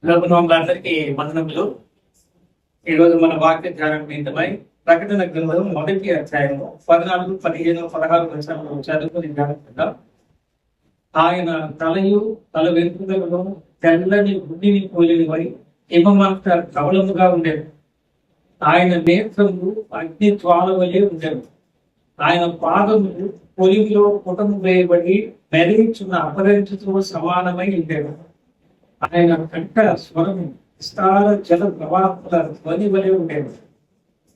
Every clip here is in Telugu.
ప్రభుత్వంలో వందనములు. ఈరోజు మన వాక్య ధ్యానం నిమిత్తమై ప్రకటన గ్రంథం 1వ అధ్యాయము 14, 15, 16 వచనాలను చదువుకుని ధ్యానిద్దాం. ఆయన తలయు తల వెంట్రుకలను తెల్లని గుడ్డిని పోలినవై హిమమంత ధవళముగా ఉండేది. ఆయన నేత్రములు అగ్ని జ్వాల వలె ఉండేవి. ఆయన పాదములు పొలిమిలో పుటము వేయబడి మెరుగుచున్న అపరంజితో సమానమై ఉండేవి. ఆయన కంఠ స్వరం విస్తార జల ప్రవాహముల ధ్వని వలె ఉండేది.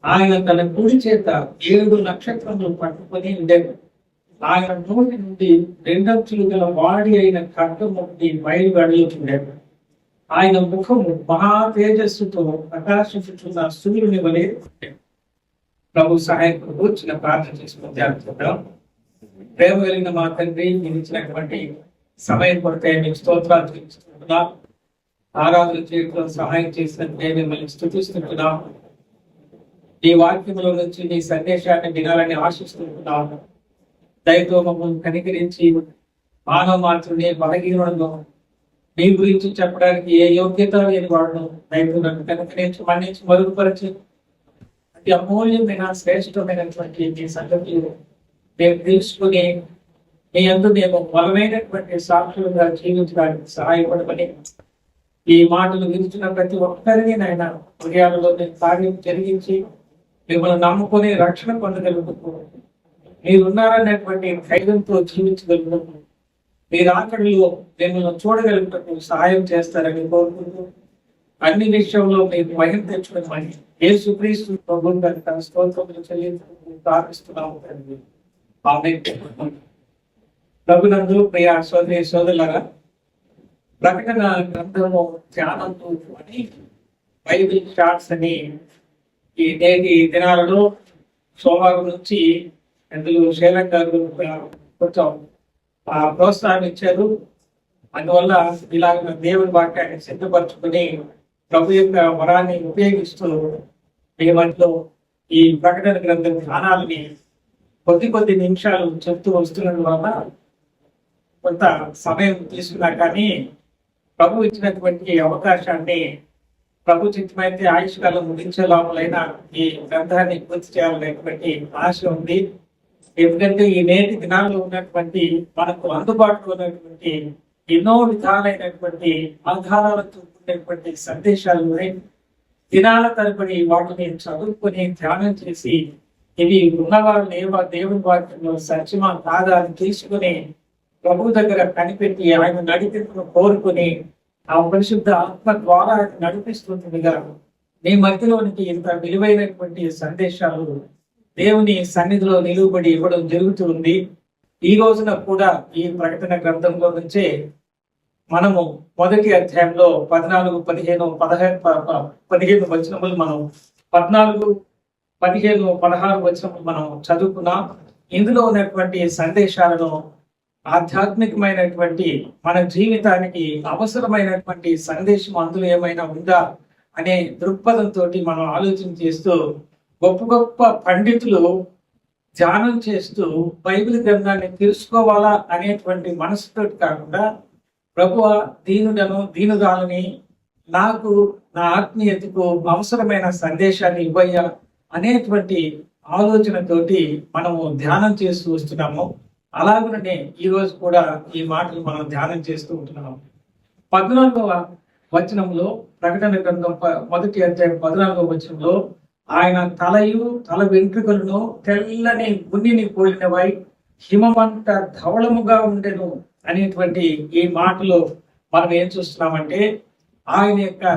ఆయన తన కుడి చేత 7 నక్షత్రములు పట్టుకొని ఉండేది. ఆయన నోటి నుండి 2 అంచులు గల వాడి అయిన ఖడ్గం ఒకటి బయలువెడలుచుండేది. ఆయన ముఖము మహా తేజస్సుతో ప్రకాశించుచున్న సూర్యుని వలె ఉండేది. ప్రభు సహాయం చిన్న ప్రార్థన చేసుకుని ధ్యానిద్దాం. ప్రేమ కలిగిన మా తండ్రి, మీరు ఇచ్చినటువంటి సమయం కొరతే మీకు స్తోత్రాలు చెల్లిస్తున్నాం. ఆరాధన చేయడంలో సహాయం చేసిన నేను మిమ్మల్ని స్తుతిస్తున్నాం. ఈ వాక్యంలో నుంచి నీ సందేశాన్ని వినాలని ఆశిస్తున్నాను. దయతో మమ్మల్ని కనికరించి మానవ మాత్రుని బలహీనులను మీ గురించి చెప్పడానికి ఏ యోగ్యత లేని వాడును దయతో నన్ను కనికరించి మన్నించి మరుగుపరిచి అతి అమూల్యమైన శ్రేష్టమైనటువంటి మీ సంగతులు మేము తెలుసుకుని మీ అందు మేము బలమైనటువంటి సాక్షులుగా జీవించడానికి సహాయపడమని, ఈ మాటలు విరుచున్న ప్రతి ఒక్కరిని నాయన హృదయాలలో నేను కార్యం జరిగించి మిమ్మల్ని నమ్ముకొని రక్షణ పొందగలుగుతూ మీరున్నారనేటువంటి ధైర్యంతో జీవించగలుగుతూ మీరు ఆకడిలో మిమ్మల్ని చూడగలుగుతూ సహాయం చేస్తారని కోరుకుంటూ అన్ని విషయంలో మీరు మహిమ తెచ్చుకోమని యేసుక్రీస్తు ప్రభువు గారి తన స్తోత్రములు చెల్లించుకుంటూ ప్రార్థిస్తున్నాము. ప్రభునందు ప్రియ సోదరి సోదరులారా, ప్రకటన గ్రంథము ధ్యానంతో అని బైబిల్ షార్ట్స్ అని ఈ నేటి దినాలలో సోమవారం నుంచి ఎందుకు శైలం గారు కొంచెం ప్రోత్సాహం ఇచ్చారు. అందువల్ల ఇలాగ దేవుని వాక్యాన్ని సిద్ధపరచుకుని ప్రభు యొక్క వరాన్ని ఉపయోగిస్తూ మీ మధ్యలో ఈ ప్రకటన గ్రంథం ధ్యానాలని కొద్ది నిమిషాలు చెప్తూ వస్తున్నందు వల్ల కొంత సమయం తీసుకున్నా కానీ ప్రభు ఇచ్చినటువంటి అవకాశాన్ని ప్రభు చిత్తమైతే ఆయుష్ కాలం ముగించే లోపలైన ఈ గ్రంథాన్ని పూర్తి చేయాలనేటువంటి ఆశ ఉంది. ఎందుకంటే ఈ నేటి దినాల్లో ఉన్నటువంటి మనకు అందుబాటులో ఉన్నటువంటి ఎన్నో విధాలైనటువంటి ఆధారాలతో ఉండేటువంటి సందేశాలు దినాల తరబడి వాటిని చదువుకొని ధ్యానం చేసి ఇవి ఉన్నవారు దేవుని వాక్యంలో సత్యమా కాదా అని తీసుకుని ప్రభు దగ్గర కనిపెట్టి ఆయన నడిపింపును కోరుకుని ఆ పరిశుద్ధ ఆత్మ ద్వారా నడిపిస్తుండగా మీ మధ్యలోనికి ఇంత విలువైనటువంటి సందేశాలు దేవుని సన్నిధిలో నిలువబడి ఇవ్వడం జరుగుతుంది. ఈ రోజున కూడా ఈ ప్రకటన గ్రంథంలో నుంచే మనము 1వ అధ్యాయంలో 14, 15, 15 వచనములు మనం 14, 15, 16 వచనములు మనం చదువుకున్నాం. ఇందులో ఉన్నటువంటి సందేశాలను ఆధ్యాత్మికమైనటువంటి మన జీవితానికి అవసరమైనటువంటి సందేశం అందులో ఏమైనా ఉందా అనే దృక్పథంతో మనం ఆలోచన చేస్తూ గొప్ప గొప్ప పండితులు ధ్యానం చేస్తూ బైబిల్ గ్రంథాన్ని తెలుసుకోవాలా అనేటువంటి మనసుతో కాకుండా ప్రభువ దీనుదాలని నాకు నా ఆత్మీయతకు అవసరమైన సందేశాన్ని ఇవ్వయ్యా అనేటువంటి ఆలోచనతోటి మనము ధ్యానం చేస్తూ వస్తున్నాము. అలాగనే ఈ రోజు కూడా ఈ మాటలు మనం ధ్యానం చేస్తూ ఉంటున్నాము. 14వ వచనంలో ప్రకటన గ్రంథం 1వ అధ్యాయం 14వ వచనంలో ఆయన తలయు తల వెంట్రుకలను తెల్లని గున్నిని పోలినవై హిమమంత ధవళముగా ఉండెను అనేటువంటి ఈ మాటలో మనం ఏం చూస్తున్నామంటే ఆయన యొక్క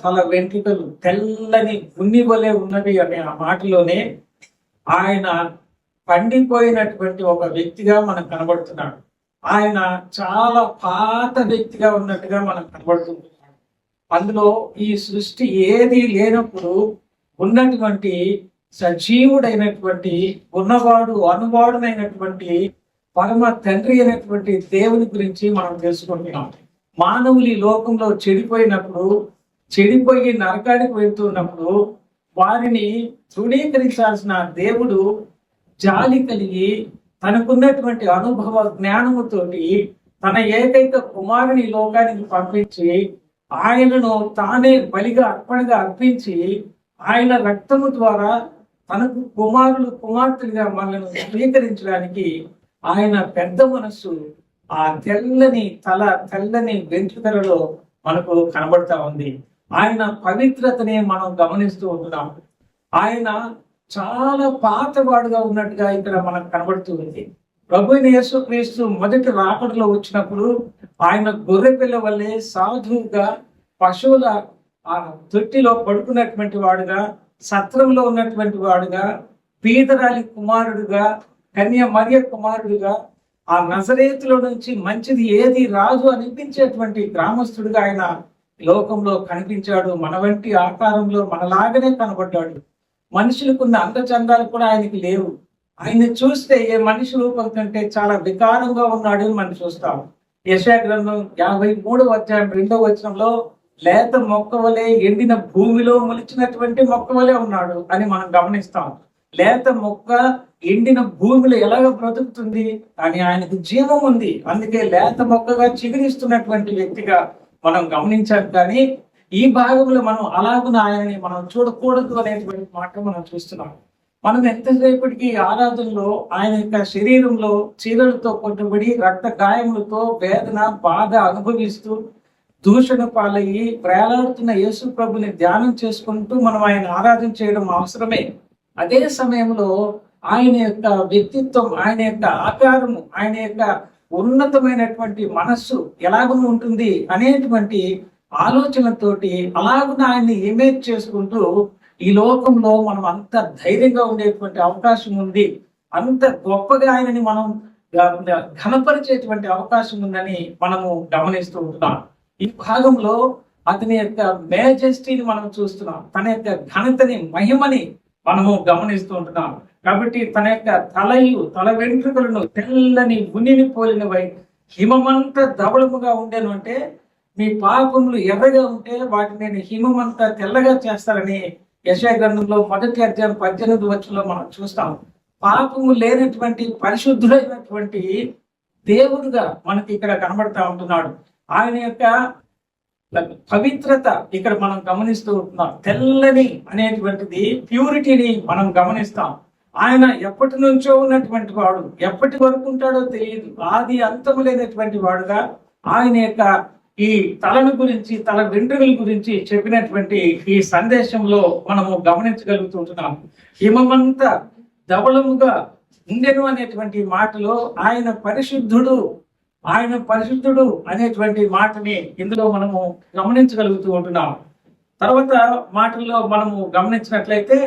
తల వెంట్రుకలు తెల్లని గున్ని వలె ఉన్నవి అనే ఆ మాటలోనే ఆయన పండిపోయినటువంటి ఒక వ్యక్తిగా మనకు కనబడుతున్నాడు. ఆయన చాలా పాత వ్యక్తిగా ఉన్నట్టుగా మనకు కనబడుతున్నాడు. అందులో ఈ సృష్టి ఏది లేనప్పుడు ఉన్నటువంటి సజీవుడైనటువంటి ఉన్నవాడు అనువాడునైనటువంటి పరమ తండ్రి అయినటువంటి దేవుని గురించి మనం తెలుసుకుంటున్నాం. మానవులు ఈ లోకంలో చెడిపోయి నరకానికి వెళ్తున్నప్పుడు వారిని తృణీకరించాల్సిన దేవుడు జాలి కలిగి తనకున్నటువంటి అనుభవ జ్ఞానముతోటి తన ఏకైక కుమారుని లోకానికి పంపించి ఆయనను తానే బలిగా అర్పణగా అర్పించి ఆయన రక్తము ద్వారా తనకు కుమార్తెలుగా మనల్ని స్వీకరించడానికి ఆయన పెద్ద మనస్సు ఆ తెల్లని వెంట్రుకలలో మనకు కనబడతా ఉంది. ఆయన పవిత్రతని మనం గమనిస్తూ ఉంటున్నాం. ఆయన చాలా పాతవాడుగా ఉన్నట్టుగా ఇక్కడ మనకు కనబడుతూ ఉంది. ప్రభువైన యేసుక్రీస్తు మొదటి రాకడలో వచ్చినప్పుడు ఆయన గొర్రె పిల్ల వల్లే సాధువుగా పశువుల ఆ తొట్టిలో పడుకున్నటువంటి వాడుగా, సత్రంలో ఉన్నటువంటి వాడుగా, పీదరాలి కుమారుడుగా, కన్య మరియ కుమారుడుగా, ఆ నజరేతులో నుంచి మంచిది ఏది రాదు అనిపించేటువంటి గ్రామస్తుడుగా ఆయన లోకంలో కనిపించాడు. మన వంటి ఆకారంలో మనలాగానే కనబడ్డాడు. మనుషులకున్న అందచందాలు కూడా ఆయనకి లేవు. ఆయన్ని చూస్తే ఏ మనిషి రూపం కంటే చాలా వికారంగా ఉన్నాడు అని మనం చూస్తాం. యెషయా గ్రంథం 53వ అధ్యాయం 2వ వచనంలో లేత మొక్క వలె ఎండిన భూమిలో మొలిచినటువంటి మొక్క వలె ఉన్నాడు అని మనం గమనిస్తాం. లేత మొక్క ఎండిన భూమిలో ఎలాగ బ్రతుకుతుంది అని ఆయనకు జీవం ఉంది. అందుకే లేత మొక్కగా చిగురిస్తున్నటువంటి వ్యక్తిగా మనం గమనించాం. కానీ ఈ భాగంలో మనం అలాగున ఆయనని మనం చూడకూడదు అనేటువంటి మాట మనం చూస్తున్నాం. మనం ఎంతసేపటికి ఆరాధనలో ఆయన యొక్క శరీరంలో చీరలతో కొట్టుబడి రక్త గాయములతో వేదన బాధ అనుభవిస్తూ దూషణ పాలయ్యి వేలాడుతున్న యేసు ప్రభుని ధ్యానం చేసుకుంటూ మనం ఆయన ఆరాధన చేయడం అవసరమే. అదే సమయంలో ఆయన యొక్క వ్యక్తిత్వం, ఆయన యొక్క ఆకారము, ఆయన యొక్క ఉన్నతమైనటువంటి మనస్సు ఎలాగున ఉంటుంది అనేటువంటి ఆలోచనతోటి అలాగున ఆయన్ని ఇమేజ్ చేసుకుంటూ ఈ లోకంలో మనం అంత ధైర్యంగా ఉండేటువంటి అవకాశం ఉంది, అంత గొప్పగా ఆయనని మనం ఘనపరిచేటువంటి అవకాశం ఉందని మనము గమనిస్తూ ఉంటున్నాం. ఈ భాగంలో అతని యొక్క మేజెస్టీని మనం చూస్తున్నాం. తన యొక్క ఘనతని, మహిమని మనము గమనిస్తూ ఉంటున్నాం. కాబట్టి తన యొక్క తల వెంట్రుకలను తెల్లని ఉనిని పోలినవై హిమమంత ధవళముగా ఉండేను. అంటే మీ పాపములు ఎర్రగా ఉంటే వాటిని నేను హిమమంతా తెల్లగా చేస్తారని యెషయా గ్రంథంలో 1వ అధ్యాయం 18వ వచనంలో మనం చూస్తాం. పాపము లేనటువంటి పరిశుద్ధుడైనటువంటి దేవుడుగా మనకి ఇక్కడ కనబడతా ఉంటున్నాడు. ఆయన యొక్క పవిత్రత ఇక్కడ మనం గమనిస్తూ ఉంటున్నాం. తెల్లని అనేటువంటిది ప్యూరిటీని మనం గమనిస్తాం. ఆయన ఎప్పటి నుంచో ఉన్నటువంటి వాడు, ఎప్పటి వరకు ఉంటాడో తెలియదు, ఆది అంతము లేనటువంటి వాడుగా ఆయన యొక్క ఈ తలను గురించి, తల వెంట్రుకల గురించి చెప్పినటువంటి ఈ సందేశంలో మనము గమనించగలుగుతుంటున్నాం. హిమమంతా ధవళముగా ఉండెను అనేటువంటి మాటలో ఆయన పరిశుద్ధుడు అనేటువంటి మాటని ఇందులో మనము గమనించగలుగుతూ ఉంటున్నాం. తర్వాత మాటల్లో మనము గమనించినట్లయితే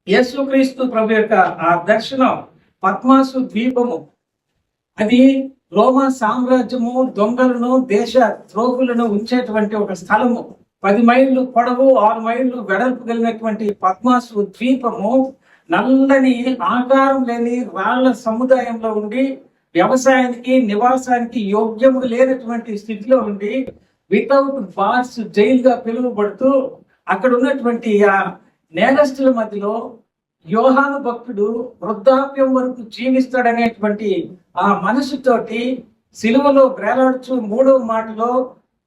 యేసుక్రీస్తు ప్రభు యొక్క ఆ దర్శనం పద్మాసు ద్వీపము, అది రోమా సామ్రాజ్యము దొంగలను, దేశ ద్రోహులను ఉంచేటువంటి ఒక స్థలము. 10 మైళ్ళు పొడవు, 6 మైళ్ళు వెడల్పు కలిగినటువంటి పద్మాసు ద్వీపము నల్లని ఆకారం లేని రాళ్ల సముదాయంలో ఉండి వ్యవసాయానికి, నివాసానికి యోగ్యము లేనటువంటి స్థితిలో ఉండి వితౌట్ బార్స్ జైలుగా పిలువబడుతూ అక్కడ ఉన్నటువంటి ఆ నేరస్తుల మధ్యలో యోహాను భక్తుడు వృద్ధాప్యం వరకు జీవిస్తాడనేటువంటి ఆ మనసుతోటి సిలువలో వేలాడుచు 3వ మాటలో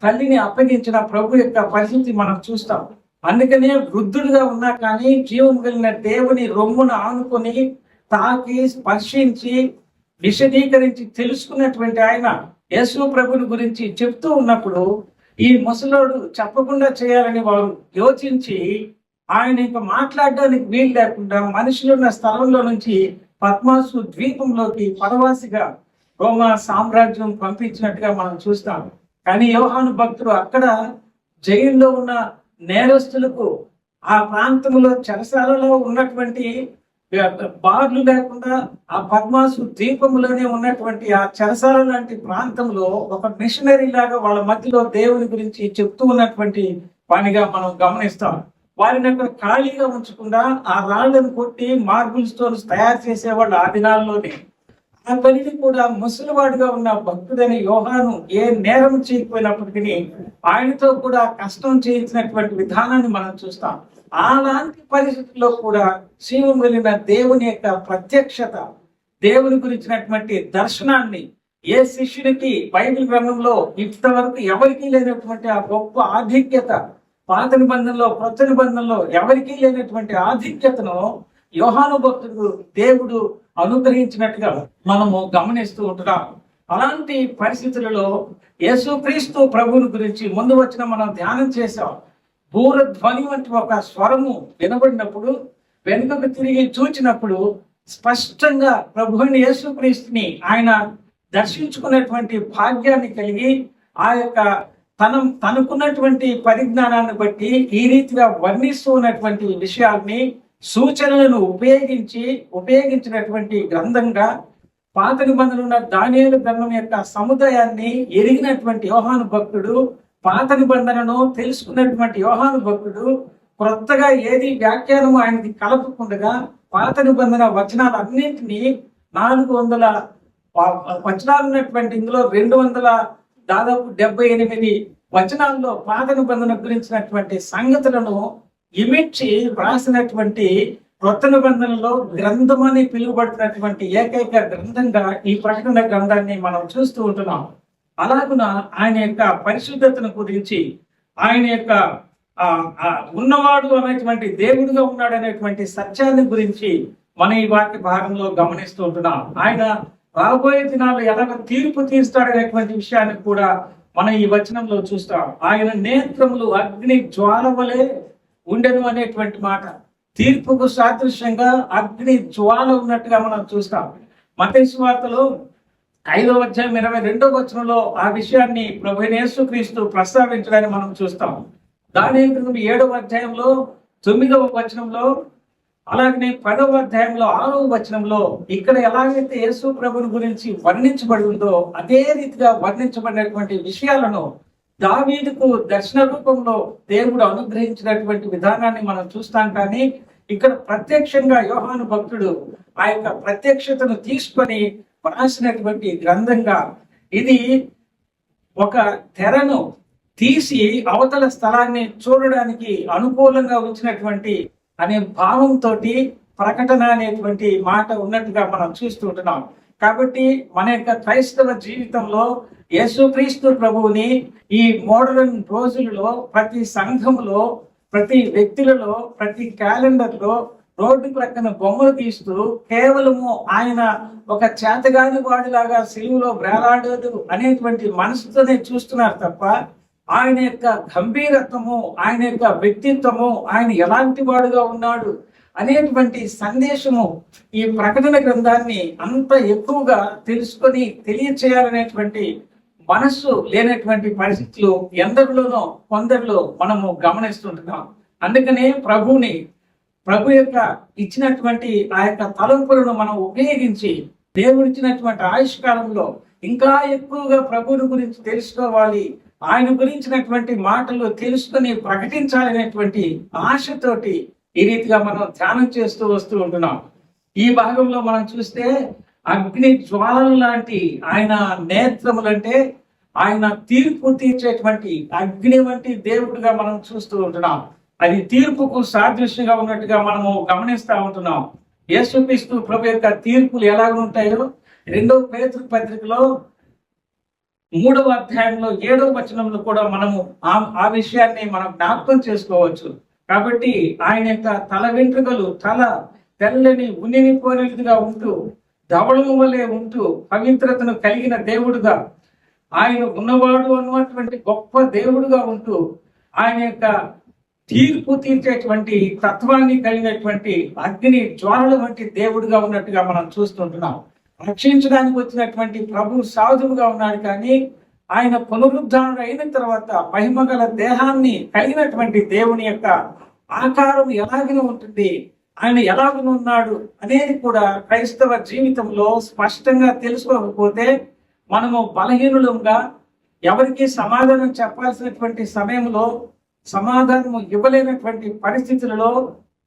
తల్లిని అప్పగించిన ప్రభు యొక్క పరిస్థితి మనం చూస్తాం. అందుకనే వృద్ధుడుగా ఉన్నా కానీ జీవం కలిగిన దేవుని రొమ్మును ఆనుకొని తాకి స్పర్శించి విశదీకరించి తెలుసుకున్నటువంటి ఆయన యేసు ప్రభుని గురించి చెప్తూ ఉన్నప్పుడు ఈ ముసలోడు చెప్పకుండా చేయాలని వారు యోచించి ఆయన ఇంకా మాట్లాడడానికి వీలు లేకుండా మనుషులున్న స్థలంలో నుంచి పద్మాసు ద్వీపంలోకి పరవాసిగా రోమా సామ్రాజ్యం పంపించినట్టుగా మనం చూస్తాం. కానీ యోహాను భక్తుడు అక్కడ జైల్లో ఉన్న నేరస్తులకు, ఆ ప్రాంతంలో చెరసాలలో ఉన్నటువంటి బార్లు లేకుండా ఆ పద్మాసు ద్వీపంలోనే ఉన్నటువంటి ఆ చెరసాల లాంటి ప్రాంతంలో ఒక మిషనరీ లాగా వాళ్ళ మధ్యలో దేవుని గురించి చెప్తూ ఉన్నటువంటి పనిగా మనం గమనిస్తాం. వారిని అక్కడ ఖాళీగా ఉంచకుండా ఆ రాళ్లను కొట్టి మార్బుల్ స్టోన్స్ తయారు చేసేవాళ్ళు ఆ దినాల్లోనే. ఆ పనిని కూడా ముసలివాడుగా ఉన్న భక్తుడైన యోహాను ఏ నేరం చేయకపోయినప్పటికీ ఆయనతో కూడా కష్టం చేయించినటువంటి విధానాన్ని మనం చూస్తాం. అలాంటి పరిస్థితుల్లో కూడా జీవం కలిగిన దేవుని యొక్క ప్రత్యక్షత, దేవుని గురించినటువంటి దర్శనాన్ని ఏ శిష్యునికి బైబిల్ గ్రంథంలో ఇంతవరకు ఎవరికీ లేనటువంటి ఆ గొప్ప ఆధిక్యత, పాత నిబంధనలో కొత్త నిబంధనలో ఎవరికీ లేనటువంటి ఆధిక్యతను యోహాను భక్తుడు దేవుడు అనుగ్రహించినట్టుగా మనము గమనిస్తూ ఉంటున్నాం. అలాంటి పరిస్థితులలో యేసుక్రీస్తు ప్రభువుని గురించి ముందు వచ్చిన మనం ధ్యానం చేశాం. బూర ధ్వని వంటి ఒక స్వరము వినబడినప్పుడు వెనుకకు తిరిగి చూచినప్పుడు స్పష్టంగా ప్రభువుని యేసుక్రీస్తుని ఆయన దర్శించుకునేటువంటి భాగ్యాన్ని కలిగి ఆ యొక్క తనకున్నటువంటి పరిజ్ఞానాన్ని బట్టి ఈ రీతిగా వర్ణిస్తూ ఉన్నటువంటి విషయాల్ని, సూచనలను ఉపయోగించినటువంటి గ్రంథంగా పాత నిబంధనలు ఉన్న దానియేలు గ్రంథం యొక్క సముదాయాన్ని ఎరిగినటువంటి యోహాను భక్తుడు, పాత నిబంధనను తెలుసుకున్నటువంటి యోహాను భక్తుడు కొత్తగా ఏది వ్యాఖ్యానం ఆయనది కలపకుండా పాత నిబంధన వచనాలన్నింటినీ 400 వచనాలు ఉన్నటువంటి ఇందులో 200 దాదాపు 78 వచనాల్లో పాత నిబంధన గురించినటువంటి సంగతులను ఇమిడ్చి వ్రాసినటువంటి కొత్త నిబంధనలో గ్రంథం అని పిలువబడుతున్నటువంటి ఏకైక గ్రంథంగా ఈ ప్రకటన గ్రంథాన్ని మనం చూస్తూ ఉంటున్నాం. అలాగున ఆయన యొక్క పరిశుద్ధతను గురించి, ఆయన యొక్క ఉన్నవాడు అనేటువంటి దేవుడిగా ఉన్నాడు అనేటువంటి సత్యాన్ని గురించి మనం ఈ వాక్య భాగంలో గమనిస్తూ ఉంటున్నాం. ఆయన రాబోయే దినాలు ఎలాగ తీర్పు తీస్తాడనేటువంటి విషయాన్ని కూడా మనం ఈ వచనంలో చూస్తాం. ఆయన నేత్రములు అగ్ని జ్వాల వలె ఉండెను అనేటువంటి మాట తీర్పుకు సాదృశ్యంగా అగ్ని జ్వాల ఉన్నట్టుగా మనం చూస్తాం. మత్తయి సువార్తలో 5వ అధ్యాయం 22వ వచనంలో ఆ విషయాన్ని ప్రభువైన యేసుక్రీస్తు ప్రస్తావించడాన్ని మనం చూస్తాం. దానియేలు గ్రంథం 7వ అధ్యాయంలో 9వ వచనంలో, అలాగనే 10వ అధ్యాయంలో 6వ వచనంలో ఇక్కడ ఎలాగైతే యేసు ప్రభుని గురించి వర్ణించబడి ఉందో అదే రీతిగా వర్ణించబడినటువంటి విషయాలను దావీదుకు దర్శన రూపంలో దేవుడు అనుగ్రహించినటువంటి విధానాన్ని మనం చూస్తాం. కానీ ఇక్కడ ప్రత్యక్షంగా యోహాను భక్తుడు ఆ యొక్క ప్రత్యక్షతను తీసుకొని రాసినటువంటి గ్రంథంగా ఇది ఒక తెరను తీసి అవతల స్థలాన్ని చూడడానికి అనుకూలంగా ఉంచినటువంటి అనే భావంతో ప్రకటన అనేటువంటి మాట ఉన్నట్టుగా మనం చూస్తుంటున్నాం. కాబట్టి మన యొక్క క్రైస్తవ జీవితంలో యేసుక్రీస్తు ప్రభువుని ఈ మోడర్న్ రోజులలో ప్రతి సంఘంలో, ప్రతి వ్యక్తులలో, ప్రతి క్యాలెండర్లో రోడ్డు ప్రక్కన బొమ్మలు తీస్తూ కేవలము ఆయన ఒక చేతగాని వాడిలాగా సిలువలో వేలాడదు అనేటువంటి మనసుతోనే చూస్తున్నారు తప్ప ఆయన యొక్క గంభీరత్వము, ఆయన యొక్క వ్యక్తిత్వము, ఆయన ఎలాంటి వాడుగా ఉన్నాడు అనేటువంటి సందేశము ఈ ప్రకటన గ్రంథాన్ని అంత ఎక్కువగా తెలుసుకొని తెలియచేయాలనేటువంటి మనస్సు లేనటువంటి పరిస్థితులు ఎందరిలోనో కొందరిలో మనము గమనిస్తుంటున్నాం. అందుకనే ప్రభు యొక్క ఇచ్చినటువంటి ఆ యొక్క తలంపులను మనం ఉపయోగించి దేవుడిచ్చినటువంటి ఆయుష్కాలంలో ఇంకా ఎక్కువగా ప్రభువుని గురించి తెలుసుకోవాలి, ఆయన గురించినటువంటి మాటలు తెలుసుకొని ప్రకటించాలనేటువంటి ఆశతోటి ఈ రీతిగా మనం ధ్యానం చేస్తూ వస్తూ ఉంటున్నాం. ఈ భాగంలో మనం చూస్తే అగ్ని జ్వాలలు లాంటి ఆయన నేత్రములంటే ఆయన తీర్పు తీర్చేటువంటి అగ్ని వంటి దేవుడిగా మనం చూస్తూ ఉంటున్నాం. అది తీర్పుకు సాదృశ్యంగా ఉన్నట్టుగా మనము గమనిస్తూ ఉంటున్నాం. యేసుక్రీస్తు ప్రభు యొక్క తీర్పులు ఎలాగ ఉంటాయో 2వ పేతురు పత్రికలో 3వ అధ్యాయంలో 7వ వచనంలో కూడా మనము ఆ విషయాన్ని మనం జ్ఞాపకం చేసుకోవచ్చు. కాబట్టి ఆయన యొక్క తల వెంట్రుకలు తెల్లని ఉనిని పోలినట్టుగా ఉంటూ ధవళము వలె ఉంటూ పవిత్రతను కలిగిన దేవుడుగా, ఆయన ఉన్నవాడు అన్నటువంటి గొప్ప దేవుడుగా ఉంటూ ఆయన యొక్క తీర్పు తీర్చేటువంటి తత్వాన్ని కలిగినటువంటి అగ్ని జ్వాలల వంటి దేవుడుగా ఉన్నట్టుగా మనం చూస్తుంటున్నాం. రక్షించడానికి వచ్చినటువంటి ప్రభు సాధువుగా ఉన్నాడు. కానీ ఆయన పునరుద్ధరణ అయిన తర్వాత మహిమగల దేహాన్ని కలిగినటువంటి దేవుని యొక్క ఆకారం ఎలాగనే ఉంటుంది, ఆయన ఎలాగన ఉన్నాడు అనేది కూడా క్రైస్తవ జీవితంలో స్పష్టంగా తెలుసుకోకపోతే మనము బలహీనులంగా ఎవరికి సమాధానం చెప్పాల్సినటువంటి సమయంలో సమాధానం ఇవ్వలేనటువంటి పరిస్థితులలో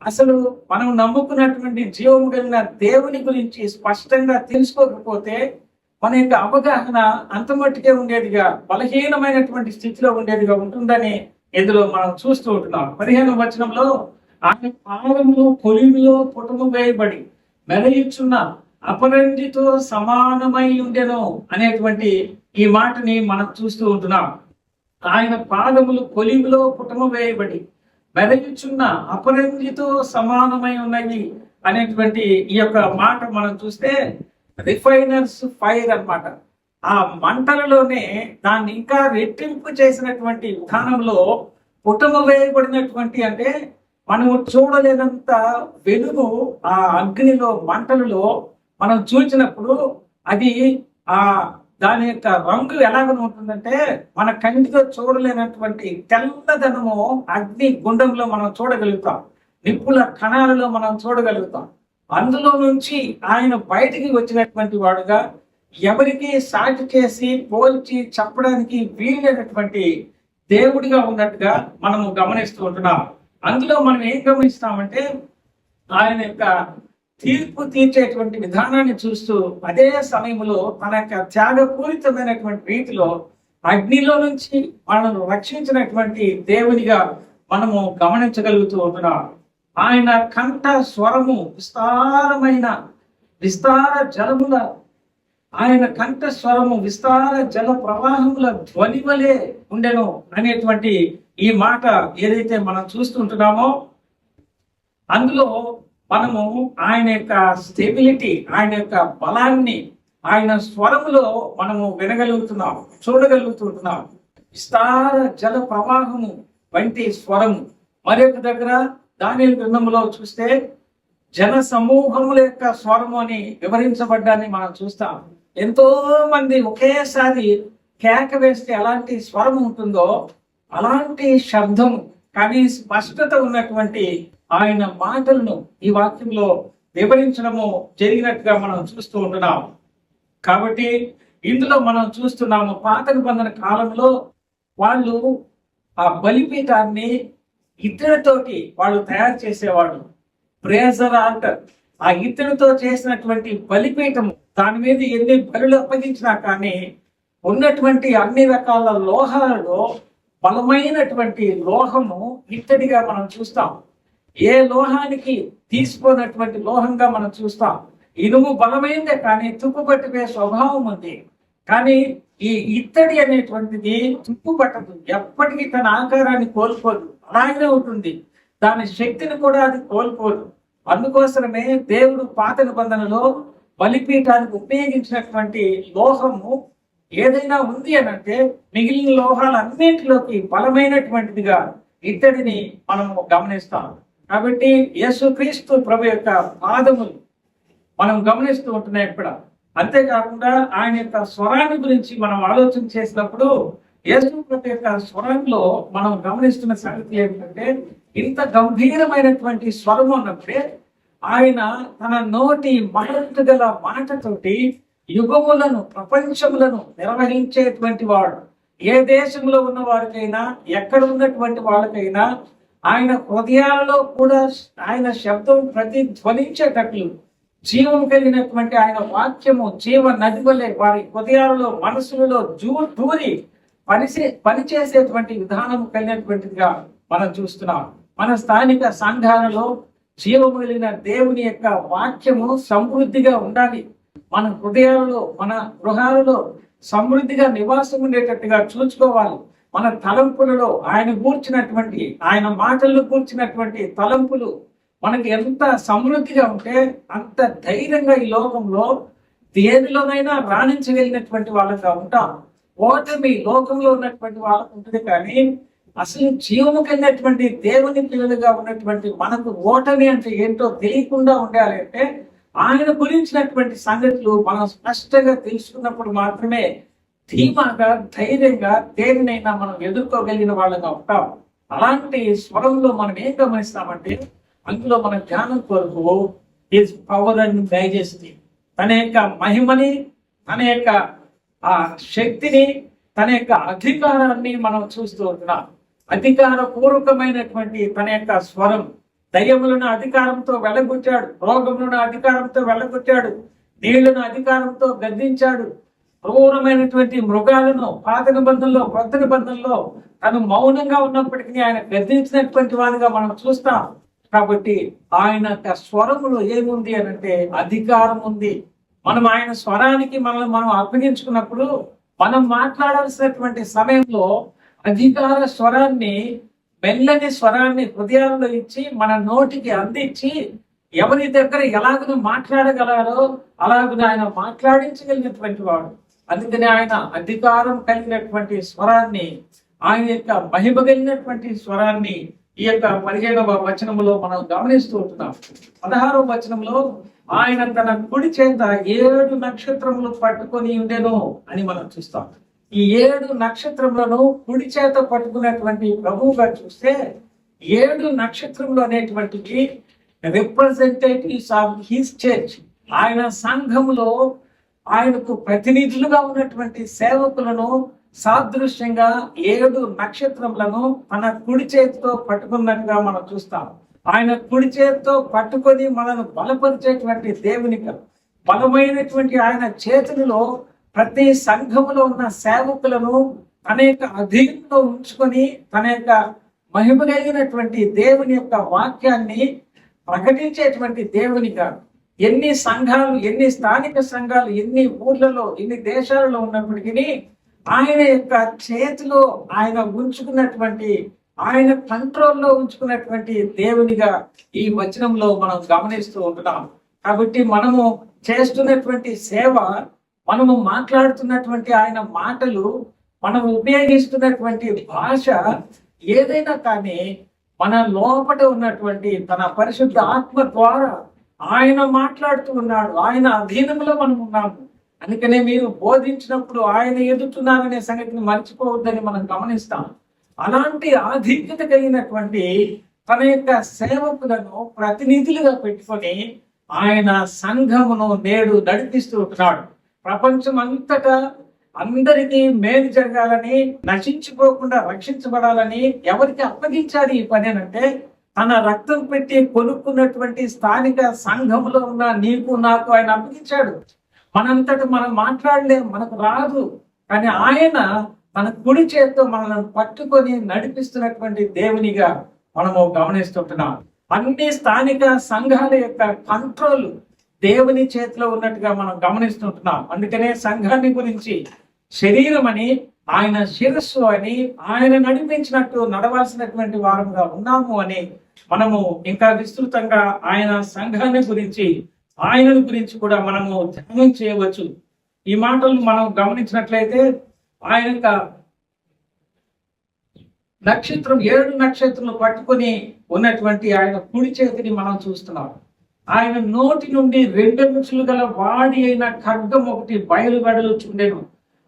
అసలు మనం నమ్ముకున్నటువంటి జీవము కలిగిన దేవుని గురించి స్పష్టంగా తెలుసుకోకపోతే మన యొక్క అవగాహన అంత మట్టుకే ఉండేదిగా, బలహీనమైనటువంటి స్థితిలో ఉండేదిగా ఉంటుందని ఇందులో మనం చూస్తూ ఉంటున్నాం. 15వ వచనంలో ఆయన పాదములో కొలిమిలో పుటము వేయబడి మెరయిచున్న అపరంజితో సమానమై ఉండెను అనేటువంటి ఈ మాటని మనం చూస్తూ ఉంటున్నాం. ఆయన పాదములు కొలిమిలో పుటము వేయబడి మెరయుచున్న అపరంజితో సమానమై ఉన్నవి అనేటువంటి ఈ యొక్క మాట మనం చూస్తే రిఫైనర్స్ ఫైర్ అన్నమాట. ఆ మంటలలోనే దాన్ని ఇంకా రెట్టింపు చేసినటువంటి విధానంలో పుటము వేయబడినటువంటి, అంటే మనము చూడలేనంత వెలుగు ఆ అగ్నిలో మంటలలో మనం చూసినప్పుడు అది ఆ దాని యొక్క రంగు ఎలాగ ఉంటుందంటే మన కంటితో చూడలేనటువంటి తెల్లదనము అగ్ని గుండంలో మనం చూడగలుగుతాం, నిప్పుల కణాలలో మనం చూడగలుగుతాం. అందులో నుంచి ఆయన బయటికి వచ్చినటువంటి వాడుగా ఎవరికి సాటి చేసి పోల్చి చెప్పడానికి వీలైనటువంటి దేవుడిగా ఉన్నట్టుగా మనము గమనిస్తూ ఉంటున్నాం. అందులో మనం ఏం గమనిస్తామంటే ఆయన యొక్క తీర్పు తీర్చేటువంటి విధానాన్ని చూస్తూ అదే సమయంలో తన యొక్క త్యాగపూరితమైనటువంటి రీతిలో అగ్నిలో నుంచి మనను రక్షించినటువంటి దేవునిగా మనము గమనించగలుగుతూ ఉంటున్నాం. ఆయన కంఠ స్వరము విస్తార జలముల ఆయన కంఠ స్వరము విస్తార జల ప్రవాహముల ధ్వని వలె ఉండెను అనేటువంటి ఈ మాట ఏదైతే మనం చూస్తుంటున్నామో అందులో మనము ఆయన యొక్క స్టెబిలిటీ, ఆయన యొక్క బలాన్ని ఆయన స్వరములో మనము వినగలుగుతున్నాం, చూడగలుగుతుంటున్నాం. విస్తార జల ప్రవాహము వంటి స్వరము. మరొక దగ్గర దానియేలు గ్రంథంలో చూస్తే జన సమూహముల యొక్క స్వరము అని వివరించబడ్డాన్ని మనం చూస్తాం. ఎంతో మంది ఒకేసారి కేక వేస్తే ఎలాంటి స్వరం ఉంటుందో అలాంటి శబ్దం, కానీ స్పష్టత ఉన్నటువంటి ఆయన మాటలను ఈ వాక్యంలో వివరించడము జరిగినట్టుగా మనం చూస్తూ ఉంటున్నాం. కాబట్టి ఇందులో మనం చూస్తున్నాము పాత నిబంధన కాలంలో వాళ్ళు ఆ బలిపీఠాన్ని ఇత్తడితోటి వాళ్ళు తయారు చేసేవాళ్ళు. బ్రేజర్ ఆల్టర్, ఆ ఇత్తడితో చేసినటువంటి బలిపీఠము, దాని మీద ఎన్ని బలులు అప్పగించినా కానీ ఉన్నటువంటి అన్ని రకాల లోహాలలో బలమైనటువంటి లోహము ఇత్తడిగా మనం చూస్తాం. ఏ లోహానికి తీసిపోయినటువంటి లోహంగా మనం చూస్తాం. ఇనుము బలమైందే కానీ తుప్పు పట్టిపోయే స్వభావం ఉంది. కానీ ఈ ఇత్తడి అనేటువంటిది తుప్పు పట్టదు, ఎప్పటికీ తన ఆకారాన్ని కోల్పోదు, అలాగే ఉంటుంది. దాని శక్తిని కూడా అది కోల్పోదు. అందుకోసమే దేవుడు పాత నిబంధనలో బలిపీఠానికి ఉపయోగించినటువంటి లోహము ఏదైనా ఉంది అని అంటే మిగిలిన లోహాలన్నింటిలోకి బలమైనటువంటిదిగా ఇత్తడిని మనము గమనిస్తాం. కాబట్టి యేసుక్రీస్తు ప్రభు యొక్క పాదములు మనం గమనిస్తూ ఉంటున్నాం ఇక్కడ. అంతేకాకుండా ఆయన యొక్క స్వరాన్ని గురించి మనం ఆలోచన చేసినప్పుడు యేసు ప్రభు యొక్క స్వరంలో మనం గమనిస్తున్న సంగతి ఏమిటంటే ఇంత గంభీరమైనటువంటి స్వరం ఉన్నప్పుడే ఆయన తన నోటి మహత్తు గల మాటతోటి యుగములను ప్రపంచములను నిర్వహించేటువంటి వాడు. ఏ దేశంలో ఉన్న వారికైనా ఎక్కడ ఉన్నటువంటి వాళ్ళకైనా ఆయన హృదయాలలో కూడా ఆయన శబ్దం ప్రతిధ్వనించేటట్లు జీవం కలిగినటువంటి ఆయన వాక్యము జీవ నది వలె వారి హృదయాలలో మనసులలో దూరి పనిచేసేటువంటి విధానం కలిగినటువంటిదిగా మనం చూస్తున్నాం. మన స్థానిక సంఘాలలో జీవము కలిగిన దేవుని యొక్క వాక్యము సమృద్ధిగా ఉండాలి. మన హృదయాలలో మన గృహాలలో సమృద్ధిగా నివాసం ఉండేటట్టుగా చూసుకోవాలి. మన తలంపులలో ఆయన కూర్చున్నటువంటి ఆయన మాటల్లో కూర్చున్నటువంటి తలంపులు మనకి ఎంత సమృద్ధిగా ఉంటే అంత ధైర్యంగా ఈ లోకంలో దేనిలోనైనా రాణించగలిగినటువంటి వాళ్ళగా ఉంటాం. ఓటమి లోకంలో ఉన్నటువంటి వాళ్ళకు ఉంటుంది, కానీ అసలు జీవము కలిగినటువంటి దేవుని పిల్లలుగా ఉన్నటువంటి మనకు ఓటమి అంటే ఏంటో తెలియకుండా ఉండాలి అంటే ఆయన గురించినటువంటి సంగతులు మనం స్పష్టంగా తెలుసుకున్నప్పుడు మాత్రమే ధీమాగా ధైర్యంగా దేనినైనా మనం ఎదుర్కోగలిగిన వాళ్ళగా ఉంటాం. అలాంటి స్వరంలో మనం ఏం గమనిస్తామంటే అందులో మన ధ్యానం కొరకు హిస్ పవర్ అండ్ మెజెస్టీ, తన యొక్క మహిమని, తన యొక్క ఆ శక్తిని, తన యొక్క అధికారాన్ని మనం చూస్తూ ఉంటున్నాం. అధికార పూర్వకమైనటువంటి తన యొక్క స్వరం. దయ్యములను అధికారంతో వెళ్ళగొట్టాడు, రోగములను అధికారంతో వెళ్ళగొట్టాడు, నీళ్లను అధికారంతో గద్దించాడు, క్రూరమైనటువంటి మృగాలను పాత నిబంధనలో కొత్త నిబంధనలో తను మౌనంగా ఉన్నప్పటికీ ఆయన గద్దించినటువంటి వాడిగా మనం చూస్తాం. కాబట్టి ఆయన స్వరములో ఏముంది అని అంటే అధికారం ఉంది, మనం ఆయన స్వరానికి మనం అప్పగించుకున్నప్పుడు మనం మాట్లాడాల్సినటువంటి సమయంలో అధికార స్వరాన్ని, మెల్లని స్వరాన్ని హృదయాల్లో ఇచ్చి మన నోటికి అందించి ఎవరి దగ్గర ఎలాగను మాట్లాడగలరో అలాగను ఆయన మాట్లాడించగలిగినటువంటి వాడు. అందుకని ఆయన అధికారం కలిగినటువంటి స్వరాన్ని, ఆయన యొక్క మహిమ కలిగినటువంటి స్వరాన్ని ఈ యొక్క 15వ వచనంలో మనం గమనిస్తూ ఉంటున్నాం. 16వ వచనంలో ఆయన తన కుడి చేత 7 నక్షత్రములు పట్టుకొని ఉండెను అని మనం చూస్తాం. ఈ 7 నక్షత్రములను కుడి చేత పట్టుకున్నటువంటి ప్రభువుగా చూస్తే 7 నక్షత్రములు అనేటువంటివి రిప్రజెంటేటివ్స్ ఆఫ్ హిస్ చర్చ్. ఆయన సంఘములో ఆయనకు ప్రతినిధులుగా ఉన్నటువంటి సేవకులను సాదృశ్యంగా 7 నక్షత్రములను తన కుడి చేతితో పట్టుకున్నట్టుగా మనం చూస్తాం. ఆయన కుడి చేతితో పట్టుకొని మనను బలపరిచేటువంటి దేవునికి బలమైనటువంటి ఆయన చేతులలో ప్రతి సంఘములో ఉన్న సేవకులను తన యొక్క అధీనంలో ఉంచుకొని తన యొక్క మహిమ కలిగినటువంటి దేవుని యొక్క వాక్యాన్ని ప్రకటించేటువంటి దేవునిగా ఎన్ని సంఘాలు, ఎన్ని స్థానిక సంఘాలు, ఎన్ని ఊర్లలో, ఎన్ని దేశాలలో ఉన్నప్పటికీ ఆయన యొక్క చేతిలో ఆయన ఉంచుకున్నటువంటి, ఆయన కంట్రోల్లో ఉంచుకున్నటువంటి దేవునిగా ఈ వచనంలో మనం గమనిస్తూ ఉంటున్నాం. కాబట్టి మనము చేస్తున్నటువంటి సేవ, మనము మాట్లాడుతున్నటువంటి ఆయన మాటలు, మనం ఉపయోగిస్తున్నటువంటి భాష ఏదైనా కానీ మన లోపట ఉన్నటువంటి తన పరిశుద్ధ ఆత్మ ద్వారా ఆయన మాట్లాడుతూ ఉన్నాడు. ఆయన అధీనంలో మనం ఉన్నాము. అందుకనే మీరు బోధించినప్పుడు ఆయన ఎదుగుతున్నారనే సంగతిని మర్చిపోవద్దని మనం గమనిస్తాం. అలాంటి ఆధిక్యత కలిగినటువంటి తన యొక్క సేవకులను ప్రతినిధులుగా పెట్టుకొని ఆయన సంఘమును నేడు నడిపిస్తూ ఉంటున్నాడు. ప్రపంచం అంతటా అందరికీ మేలు జరగాలని, నశించిపోకుండా రక్షించబడాలని ఎవరికి అప్పగించాలి ఈ పని అంటే తన రక్తం పెట్టి కొనుక్కున్నటువంటి స్థానిక సంఘములో ఉన్న నీకు నాకు ఆయన అప్పగించాడు. మనంతట మనం మాట్లాడలేం, మనకు రాదు. కానీ ఆయన తన కుడి చేత్తో మనల్ని పట్టుకొని నడిపిస్తున్నటువంటి దేవునిగా మనము గమనిస్తుంటున్నాం. అన్ని స్థానిక సంఘాల యొక్క కంట్రోల్ దేవుని చేతిలో ఉన్నట్టుగా మనం గమనిస్తుంటున్నాం. అందుకనే సంఘాన్ని గురించి శరీరం అని, ఆయన శిరస్సు అని, ఆయన నడిపించినట్టు నడవాల్సినటువంటి వారంగా ఉన్నాము అని మనము ఇంకా విస్తృతంగా ఆయన సంఘాన్ని గురించి, ఆయన గురించి కూడా మనము ధ్యానం చేయవచ్చు. ఈ మాటలు మనం గమనించినట్లయితే ఆయన యొక్క నక్షత్రం 7 నక్షత్రాలు పట్టుకొని ఉన్నటువంటి ఆయన కుడి చేతిని మనం చూస్తున్నాం. ఆయన నోటి నుండి 2 అంచులు గల వాడి అయిన ఖడ్గం ఒకటి బయలువెడలుచుండెను.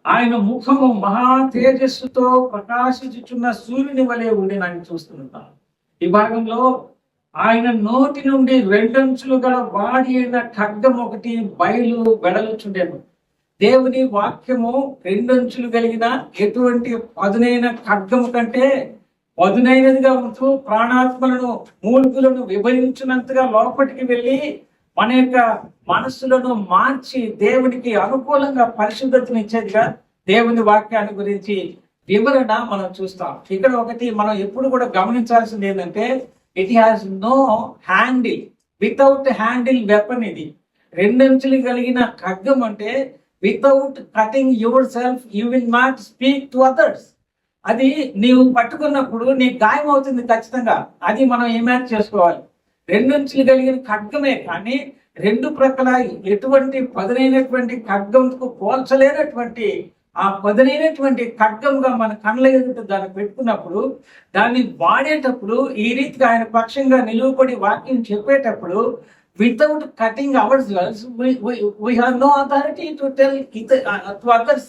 ఆయన ముఖము మహా తేజస్సుతో ప్రకాశించుచున్న సూర్యుని వలె ఉండేనని చూస్తున్నాం. ఈ భాగంలో ఆయన నోటి నుండి 2 అంచులు గల వాడి అయిన ఖడ్గం ఒకటి బయలు వెడలుచుండెను. దేవుని వాక్యము 2 అంచులు కలిగిన ఎటువంటి పదునైన ఖడ్గము కంటే పదునైనదిగా ఉంటూ ప్రాణాత్మలను, మూలుగులను విభజించినంతగా లోపలికి వెళ్ళి మన యొక్క మనస్సులను మార్చి దేవునికి అనుకూలంగా పరిశుద్ధతనిచ్చేదిగా దేవుని వాక్యాన్ని గురించి వివరణ మనం చూస్తాం. ఇక్కడ ఒకటి మనం ఎప్పుడు కూడా గమనించాల్సింది ఏంటంటే, it has no handle, without handle weapon. ఇది 2 అంచులు కలిగిన ఖడ్గం అంటే without cutting yourself you will not speak to others. అది నీవు పట్టుకున్నప్పుడు నీకు గాయం అవుతుంది ఖచ్చితంగా. అది మనం ఇమాజిన్ చేసుకోవాలి. 2 అంచులు కలిగిన ఖడ్గమే, కానీ 2 ప్రక్కల ఎటువంటి పదునైనటువంటి ఖడ్గంకు పోల్చలేనటువంటి ఆ పదునైనటువంటి ఖడ్గంగా మన కళ్ళ ఎదుట దాన్ని పెట్టుకున్నప్పుడు, దాన్ని వాడేటప్పుడు ఈ రీతిగా ఆయన పక్షంగా నిలువబడి వాక్యం చెప్పేటప్పుడు without cutting hours we have no authority to tell to others.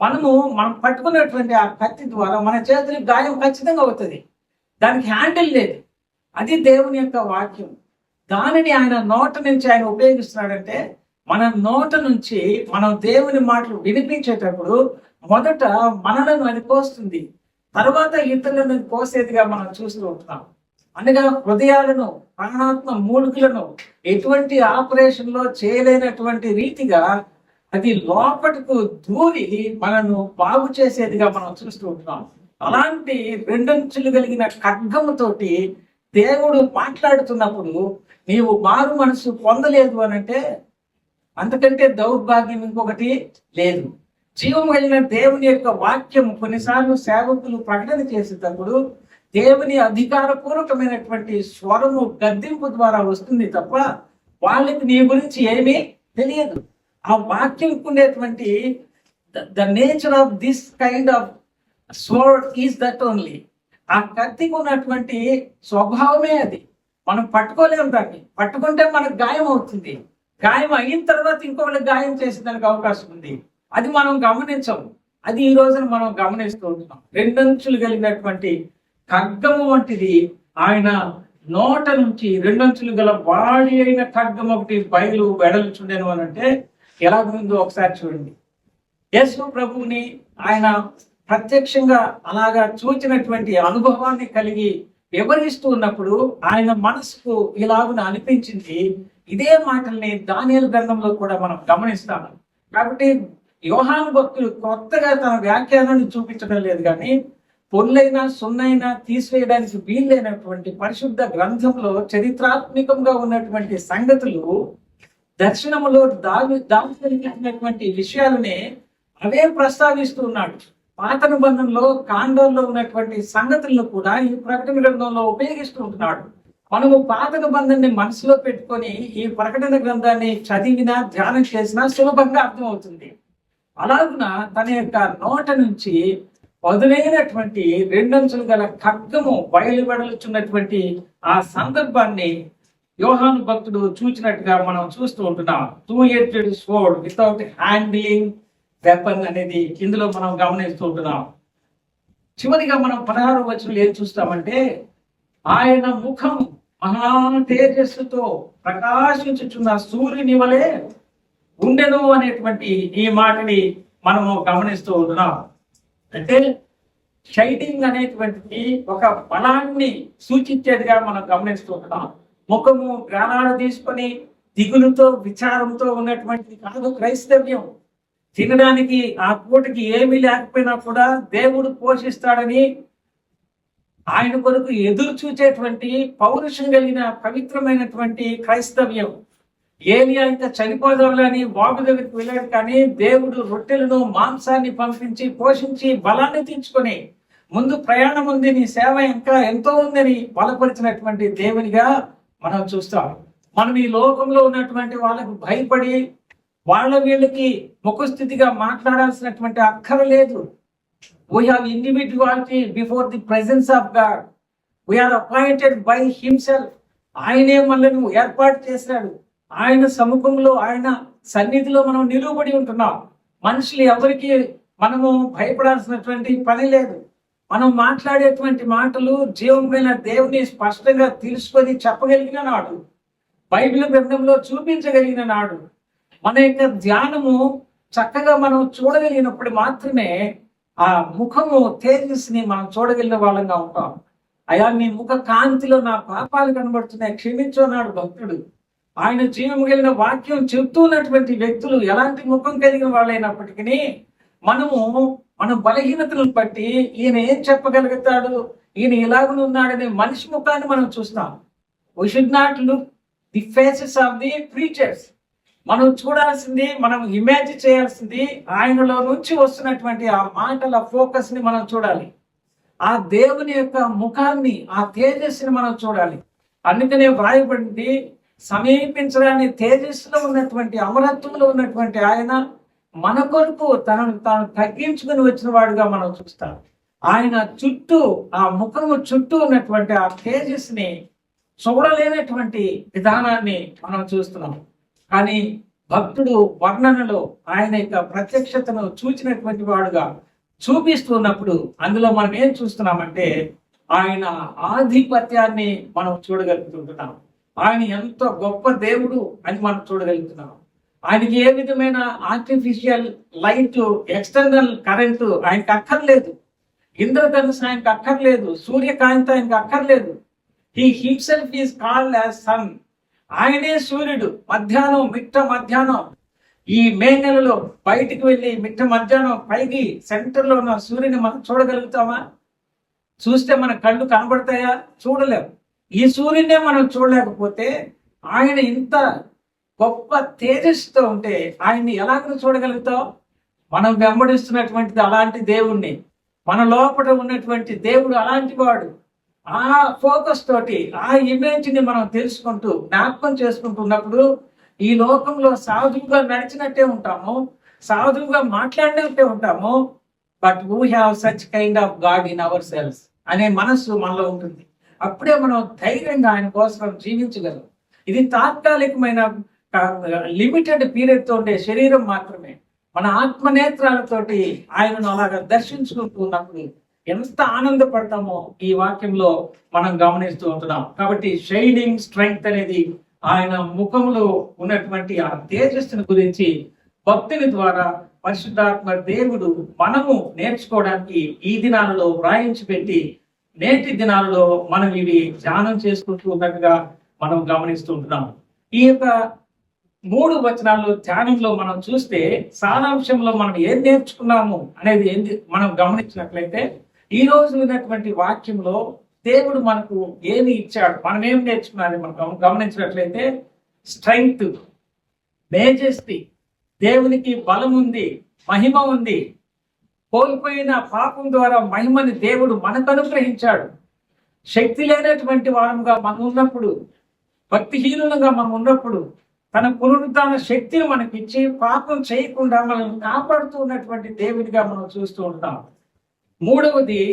మనం పట్టుకున్నటువంటి ఆ కత్తి ద్వారా మన చేతులకు గాయం ఖచ్చితంగా అవుతుంది. దానికి హ్యాండిల్ లేదు. అది దేవుని యొక్క వాక్యం. దానిని ఆయన నోట నుంచి ఆయన ఉపయోగిస్తున్నాడంటే, మన నోట నుంచి మనం దేవుని మాటలు వినిపించేటప్పుడు మొదట మనలను అది కోస్తుంది, తర్వాత ఇతరులను కోసేదిగా మనం చూస్తూ ఉంటున్నాం. అనగా హృదయాలను, ప్రాణాత్మ మూలుగులను ఎటువంటి ఆపరేషన్ లో చేయలేనటువంటి రీతిగా అది లోపటకు దూరి మనను బాగు చేసేదిగా మనం చూస్తూ ఉంటున్నాం. అలాంటి 2 అంచులు కలిగిన ఖడ్గముతోటి దేవుడు మాట్లాడుతున్నప్పుడు నీవు మారు మనసు పొందలేదు అనంటే అంతకంటే దౌర్భాగ్యం ఇంకొకటి లేదు. జీవం కలిగిన దేవుని యొక్క వాక్యం కొన్నిసార్లు సేవకులు ప్రకటన చేసేటప్పుడు దేవుని అధికారపూర్వకమైనటువంటి స్వరము గద్దింపు ద్వారా వస్తుంది తప్ప వాళ్ళకి నీ గురించి ఏమీ తెలియదు. ఆ వాక్యం ఉండేటువంటి the nature of this kind of sword is that only. ఆ కత్తికి ఉన్నటువంటి స్వభావమే అది. మనం పట్టుకోలేము, దాన్ని పట్టుకుంటే మనకు గాయం అవుతుంది. గాయం అయిన తర్వాత ఇంకొకరికి గాయం చేసేదానికి అవకాశం ఉంది. అది మనం గమనించము. అది ఈ రోజున మనం గమనిస్తూ ఉంటున్నాం. రెండంచులు కలిగినటువంటి ఖడ్గము వంటిది ఆయన నోట నుంచి రెండంచులు గల వాడి అయిన ఖడ్గం ఒకటి బయలు వెడలుచుండెను అని అంటే ఎలా ఉందో ఒకసారి చూడండి. యేసు ప్రభువుని ఆయన ప్రత్యక్షంగా అలాగా చూచినటువంటి అనుభవాన్ని కలిగి వివరిస్తూ ఉన్నప్పుడు ఆయన మనసుకు ఇలాగున అనిపించింది. ఇదే మాటల్ని దానియేలు గ్రంథంలో కూడా మనం గమనిస్తాము. కాబట్టి యోహాను భక్తుడు కొత్తగా తన వ్యాఖ్యానాన్ని చూపించడం లేదు, కానీ పొల్లైనా సున్నైనా తీసివేయడానికి వీలైనటువంటి పరిశుద్ధ గ్రంథంలో చరిత్రాత్మకంగా ఉన్నటువంటి సంగతులు, దర్శనములో దాచినటువంటి విషయాలనే అవే ప్రస్తావిస్తూ ఉన్నాడు. పాత నిబంధనలో కాండంలో ఉన్నటువంటి సంగతులను కూడా ఈ ప్రకటన గ్రంథంలో ఉపయోగిస్తూ ఉంటున్నాడు. మనము పాత నిబంధనని మనసులో పెట్టుకొని ఈ ప్రకటన గ్రంథాన్ని చదివినా ధ్యానం చేసినా సులభంగా అర్థమవుతుంది. అలాగున తన యొక్క నోట నుంచి పదునైనటువంటి రెండంచులు గల ఖడ్గము బయలువెడలుచున్నటువంటి ఆ సందర్భాన్ని యోహాను భక్తుడు చూచినట్టుగా మనం చూస్తూ ఉంటున్నాం. 2-edged sword without handling weapon అనేది ఇందులో మనం గమనిస్తూ ఉంటున్నాం. చివరిగా మనం 16వ వచనంలో ఏం చూస్తామంటే, ఆయన ముఖం మహా తేజస్సుతో ప్రకాశించుచున్న సూర్యుని వలె ఉండెను అనేటువంటి ఈ మాటని మనము గమనిస్తూ ఉంటున్నాం. అంటే షైనింగ్ అనేటువంటిది ఒక బలాన్ని సూచించేదిగా మనం గమనిస్తూ ఉంటున్నాం. ముఖము ప్రాణాలు తీసుకొని దిగులుతో విచారంతో ఉన్నటువంటిది కాదు క్రైస్తవ్యం. తినడానికి ఆ పూటకి ఏమీ లేకపోయినా కూడా దేవుడు పోషిస్తాడని ఆయన కొరకు ఎదురు చూచేటువంటి పౌరుషం కలిగిన పవిత్రమైనటువంటి క్రైస్తవ్యం. ఏలియా ఇంకా చనిపోదాలని బాబు దగ్గరికి వెళ్ళాడు, కానీ దేవుడు రొట్టెలను మాంసాన్ని పంపించి పోషించి బలాన్ని తెచ్చుకొని ముందు ప్రయాణం ఉంది, నీ సేవ ఇంకా ఎంతో ఉందని బలపరిచినటువంటి దేవునిగా మనం చూస్తాం. మనం ఈ లోకంలో ఉన్నటువంటి వాళ్ళకు భయపడి వీళ్ళకి ముఖస్థితిగా మాట్లాడాల్సినటువంటి అక్కర లేదు. We have individuality before the presence of God. We are appointed by himself. ఆయనే మనల్ని ఏర్పాటు చేశాడు. ఆయన సముఖంలో ఆయన సన్నిధిలో మనం నిలువబడి ఉంటున్నాం. మనుషులు ఎవరికి మనము భయపడాల్సినటువంటి పని లేదు. మనం మాట్లాడేటువంటి మాటలు జీవమైన దేవుని స్పష్టంగా తెలుసుకొని చెప్పగలిగిన నాడు, బైబిల్ గ్రంథంలో చూపించగలిగిన నాడు, మన యొక్క ధ్యానము చక్కగా మనం చూడగలిగినప్పుడు మాత్రమే ఆ ముఖము తేజస్సుని మనం చూడగలిగిన వాళ్ళంగా ఉంటాం. అయా నీ ముఖ కాంతిలో నా పాపాలు కనబడుతున్నాయి, క్షమించు అన్నాడు భక్తుడు. ఆయన జీవం కలిగిన వాక్యం చెప్తున్నటువంటి వ్యక్తులు ఎలాంటి ముఖం కలిగిన వాళ్ళైనప్పటికీ మన బలహీనతలను బట్టి ఈయన ఏం చెప్పగలుగుతాడు, ఈయన ఇలాగనున్నాడనే మనిషి ముఖాన్ని మనం చూస్తాం. We should not look the faces of the preachers. మనం చూడాల్సింది, మనం ఇమాజిన్ చేయాల్సింది ఆయనలో నుంచి వస్తున్నటువంటి ఆ మాటల ఫోకస్ ని మనం చూడాలి. ఆ దేవుని యొక్క ముఖాన్ని, ఆ తేజస్సుని మనం చూడాలి. అందుకనే వ్రాయబడింది, సమీపించడానికి తేజస్సులో ఉన్నటువంటి అమరత్వంలో ఉన్నటువంటి ఆయన మన కొరకు తాను తగ్గించుకుని వచ్చిన వాడుగా మనం చూస్తాం. ఆయన చుట్టూ, ఆ ముఖము చుట్టూ ఉన్నటువంటి ఆ తేజస్సుని చూడలేనటువంటి విధానాన్ని మనం చూస్తున్నాం. కానీ భక్తుడు వర్ణనలో ఆయన యొక్క ప్రత్యక్షతను చూచినటువంటి వాడుగా చూపిస్తున్నప్పుడు అందులో మనం ఏం చూస్తున్నామంటే ఆయన ఆధిపత్యాన్ని మనం చూడగలుగుతుంటున్నాం. ఆయన ఎంతో గొప్ప దేవుడు అని మనం చూడగలుగుతున్నాం. ఆయనకి ఏ విధమైన ఆర్టిఫిషియల్ లైట్, ఎక్స్టర్నల్ కరెంటు ఆయనకు అక్కర్లేదు. ఇంద్రధనుసు ఆయనకు అక్కర్లేదు. సూర్యకాంతి ఆయనకు అక్కర్లేదు. He himself is called as sun. ఆయనే సూర్యుడు. మిట్ట మధ్యాహ్నం ఈ మే నెలలో బయటికి వెళ్ళి మిట్ట మధ్యాహ్నం పైకి సెంటర్లో ఉన్న సూర్యుని మనం చూడగలుగుతామా? చూస్తే మన కళ్ళు కనబడతాయా? చూడలేము. ఈ సూర్యునే మనం చూడలేకపోతే ఆయన ఇంత గొప్ప తేజస్సుతో ఉంటే ఆయన్ని ఎలాగ చూడగలుగుతావు? మనం వెంబడిస్తున్నటువంటిది అలాంటి దేవుణ్ణి, మన లోపల ఉన్నటువంటి దేవుడు అలాంటి వాడు. ఆ ఫోకస్ తోటి ఆ ఇమేజ్ ని మనం తెలుసుకుంటూ జ్ఞాపకం చేసుకుంటున్నప్పుడు ఈ లోకంలో సాధువుగా నడిచినట్టే ఉంటాము, సాధువుగా మాట్లాడినట్టే ఉంటాము. But we have such kind of God in our cells అనే మనస్సు మనలో ఉంటుంది. అప్పుడే మనం ధైర్యంగా ఆయన కోసం జీవించగలం. ఇది తాత్కాలికమైన లిమిటెడ్ పీరియడ్ తో ఉండే శరీరం మాత్రమే. మన ఆత్మనేత్రాలతోటి ఆయనను అలాగా దర్శించుకుంటూ ఉన్నప్పుడు ఎంత ఆనందపడతామో ఈ వాక్యంలో మనం గమనిస్తూ ఉంటున్నాం. కాబట్టి షైనింగ్ స్ట్రెంగ్త్ అనేది ఆయన ముఖంలో ఉన్నటువంటి ఆ తేజస్సుని గురించి భక్తుని ద్వారా పరిశుద్ధాత్మ దేవుడు మనము నేర్చుకోవడానికి ఈ దినాలలో వ్రాయించి పెట్టి నేటి దినాలలో మనం ఇవి ధ్యానం చేసుకుంటూ ఉన్నట్టుగా మనం గమనిస్తూ ఉంటున్నాం. ఈ యొక్క 3 వచనాలు ధ్యానంలో మనం చూస్తే సారాంశంలో మనం ఏం నేర్చుకున్నాము అనేది మనం గమనించినట్లయితే ఈ రోజు ఉన్నటువంటి వాక్యంలో దేవుడు మనకు ఏమి ఇచ్చాడు, మనం ఏం నేర్చుకున్నది మనం గమనించినట్లయితే స్ట్రెంగ్త్, మేజెస్టీ, దేవునికి బలం ఉంది, మహిమ ఉంది. కోల్పోయిన పాపం ద్వారా మహిమని దేవుడు మనకు అనుగ్రహించాడు. శక్తి లేనటువంటి వారంగా మనం ఉన్నప్పుడు, భక్తిహీనులుగా మనం ఉన్నప్పుడు తన పునరుద్ధాన శక్తిని మనకిచ్చి పాపం చేయకుండా మనల్ని కాపాడుతూ ఉన్నటువంటి దేవుడిగా మనం చూస్తూ ఉంటాం. 3వది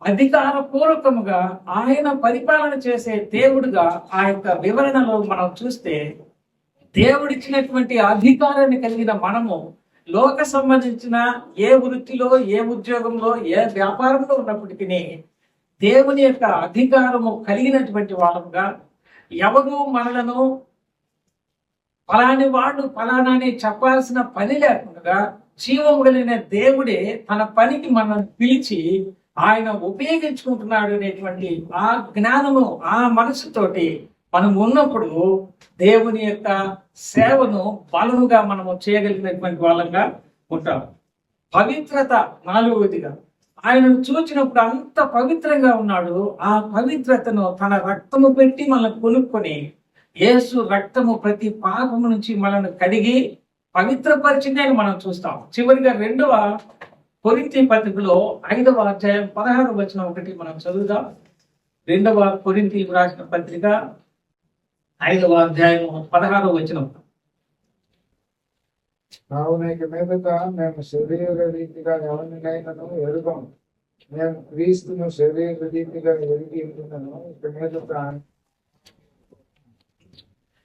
అధికారపూర్వకముగా ఆయన పరిపాలన చేసే దేవుడుగా ఆ యొక్క వివరణలో మనం చూస్తే దేవుడిచ్చినటువంటి అధికారాన్ని కలిగిన మనము లోక సంబంధించిన ఏ వృత్తిలో, ఏ ఉద్యోగంలో, ఏ వ్యాపారంలో ఉన్నప్పటికీ దేవుని యొక్క అధికారము కలిగినటువంటి వాళ్ళముగా ఎవరు మనలను ఫలాని వాడు ఫలానాని చెప్పాల్సిన పని లేకుండా జీవము కలిగిన దేవుడే తన పనికి మనల్ని పిలిచి ఆయన ఉపయోగించుకుంటున్నాడు అనేటువంటి ఆ జ్ఞానము, ఆ మనసుతోటి మనం ఉన్నప్పుడు దేవుని యొక్క సేవను బలముగా మనము చేయగలిగినటువంటి వాళ్ళంగా ఉంటాం. పవిత్రత 4వదిగా ఆయనను చూచినప్పుడు అంత పవిత్రంగా ఉన్నాడు. ఆ పవిత్రతను తన రక్తము పెట్టి మనల్ని కొనుక్కొని యేసు రక్తము ప్రతి పాపము నుంచి మనల్ని కడిగి పవిత్రపరిచింది అని మనం చూస్తాం. చివరిగా 2వ కొరింథీ పత్రికలో 5వ అధ్యాయం 16వ వచనం ఒకటి మనం చదువుదాం. 2వ కొరింథీ రాసిన పత్రిక 5వ అధ్యాయం 16వ వచనం. కావున ఇక మీదట మేము శరీర రీతిగా ఎవరినైనాను ఎరుగము, మేము క్రీస్తును శరీర రీతిగా ఎరిగి ఉంటున్నాను. ఇక మీదట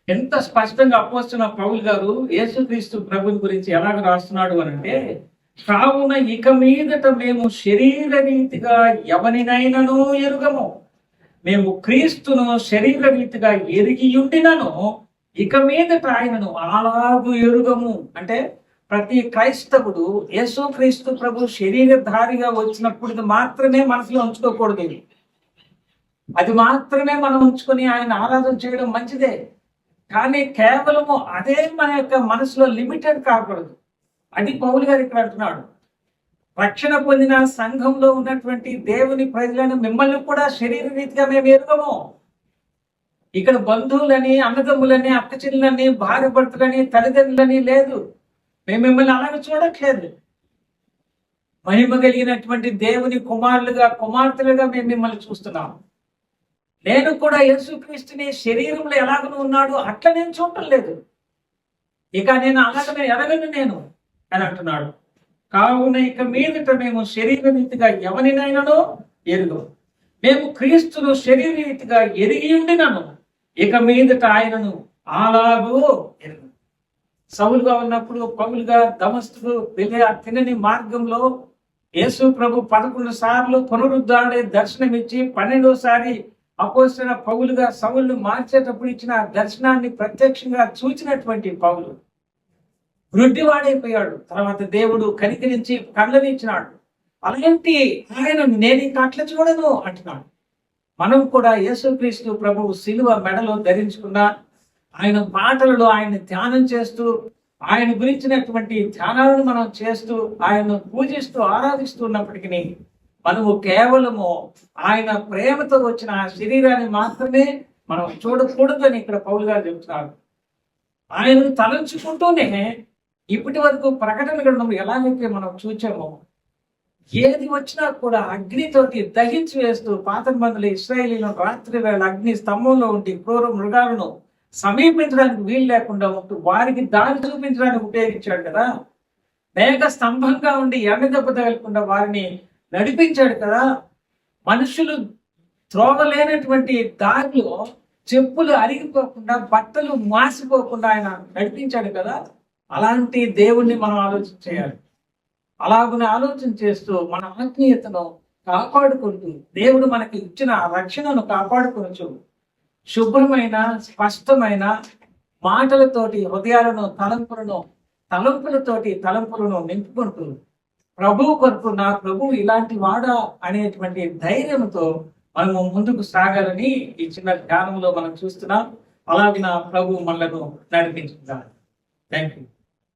ఎంత స్పష్టంగా అపోస్తలుడైన పౌలు గారు యేసుక్రీస్తు ప్రభుని గురించి ఎలాగ రాస్తున్నాడు అని అంటే, కావున ఇక మీదట మేము శరీర రీతిగా ఎవరినైనాను ఎరుగము, మేము క్రీస్తును శరీర రీతిగా ఎరిగి ఉండినను ఇక మీదట ఆయనను అలాగూ ఎరుగము. అంటే ప్రతి క్రైస్తవుడు యేసుక్రీస్తు ప్రభు శరీరధారిగా వచ్చినప్పుడు మాత్రమే మనసులో ఉంచుకోకూడదు. అది మాత్రమే మనం ఉంచుకొని ఆయన ఆరాధన చేయడం మంచిదే, కానీ కేవలము అదే మన యొక్క మనసులో లిమిటెడ్ కాకూడదు. అది పౌలు గారు ఇక్కడ అంటున్నాడు. రక్షణ పొందిన సంఘంలో ఉన్నటువంటి దేవుని ప్రజలను మిమ్మల్ని కూడా శరీర రీతిగా మేము ఎరుగము. ఇక్కడ బంధువులని, అన్నదమ్ములని, అక్కచెల్లని, భార్య భర్తలని, తల్లిదండ్రులని లేదు. మేము మిమ్మల్ని అలాగే చూడట్లేదు. మహిమ కలిగినటువంటి దేవుని కుమారులుగా, కుమార్తెలుగా మేము మిమ్మల్ని చూస్తున్నాం. నేను కూడా యేసుక్రీస్తుని శరీరంలో ఎలాగను ఉన్నాడు అట్లా నేను చూడటం లేదు. ఇక నేను అలాగనే ఎరగను నేను అని అంటున్నాడు. కావున ఇక మీదట మేము శరీర రీతిగా ఎవరినైనానో ఎరుగు, మేము క్రీస్తును శరీర రీతిగా ఎరిగి ఉండినను ఇక మీదట ఆయనను అలాగూ ఎరుగు. సౌలుగా ఉన్నప్పుడు పౌలుగా దమస్కు వెళ్ళే ఆ తినని మార్గంలో యేసు ప్రభు 11 సార్లు పునరుద్ధరణే దర్శనమిచ్చి 12వసారి అపోస్తలుడైన పౌలుగా సౌలును మార్చేటప్పుడు ఇచ్చిన దర్శనాన్ని ప్రత్యక్షంగా చూచినటువంటి పౌలు వృద్ధివాడైపోయాడు. తర్వాత దేవుడు కనికరించి కళ్ళనిచ్చినాడు. అలాంటి ఆయన నేను ఇంకా అట్లా చూడను అంటున్నాడు. మనం కూడా యేసుక్రీస్తు ప్రభువు సిలువ మెడలో ధరించుకున్న ఆయన మాటలలో ఆయన ధ్యానం చేస్తూ ఆయన గురించినటువంటి ధ్యానాలను మనం చేస్తూ ఆయన్ను పూజిస్తూ ఆరాధిస్తున్నప్పటికీ మనము కేవలము ఆయన ప్రేమతో వచ్చిన ఆ శరీరాన్ని మాత్రమే మనం చూడకూడదని ఇక్కడ పౌలు గారు చెబుతున్నారు. ఆయనను తలంచుకుంటూనే ఇప్పటి వరకు ప్రకటన గ్రంథం ఎలాగైతే మనం చూచామో, ఏది వచ్చినా కూడా అగ్నితోటి దహించి వేస్తూ పాత మందులు ఇశ్రాయేలీలను రాత్రి వేళ అగ్ని స్తంభంలో ఉండి క్రూర మృగాలను సమీపించడానికి వీలు లేకుండా ఉంటూ వారికి దారి చూపించడానికి ఉపయోగించాడు కదా. మేఘ స్తంభంగా ఉండి ఎండ దెబ్బ తగలకుండా వారిని నడిపించాడు కదా. మనుషులు త్రోవలేనటువంటి దారిలో చెప్పులు అరిగిపోకుండా, బట్టలు మాసిపోకుండా ఆయన నడిపించాడు కదా. అలాంటి దేవుణ్ణి మనం ఆలోచన చేయాలి. అలాగనే ఆలోచన చేస్తూ మన ఆత్మీయతను కాపాడుకుంటూ దేవుడు మనకి ఇచ్చిన రక్షణను కాపాడుకోవచ్చు. శుభ్రమైన స్పష్టమైన మాటలతోటి హృదయాలను తలంపులను నింపుకుంటూ ప్రభువు కొరకు నా ప్రభువు ఇలాంటి వాడా అనేటువంటి ధైర్యంతో మనము ముందుకు సాగాలని ఈ చిన్న ధ్యానంలో మనం చూస్తున్నాం. అలాగే నా ప్రభు మనలను నడిపించుకుంటాం. Thank you.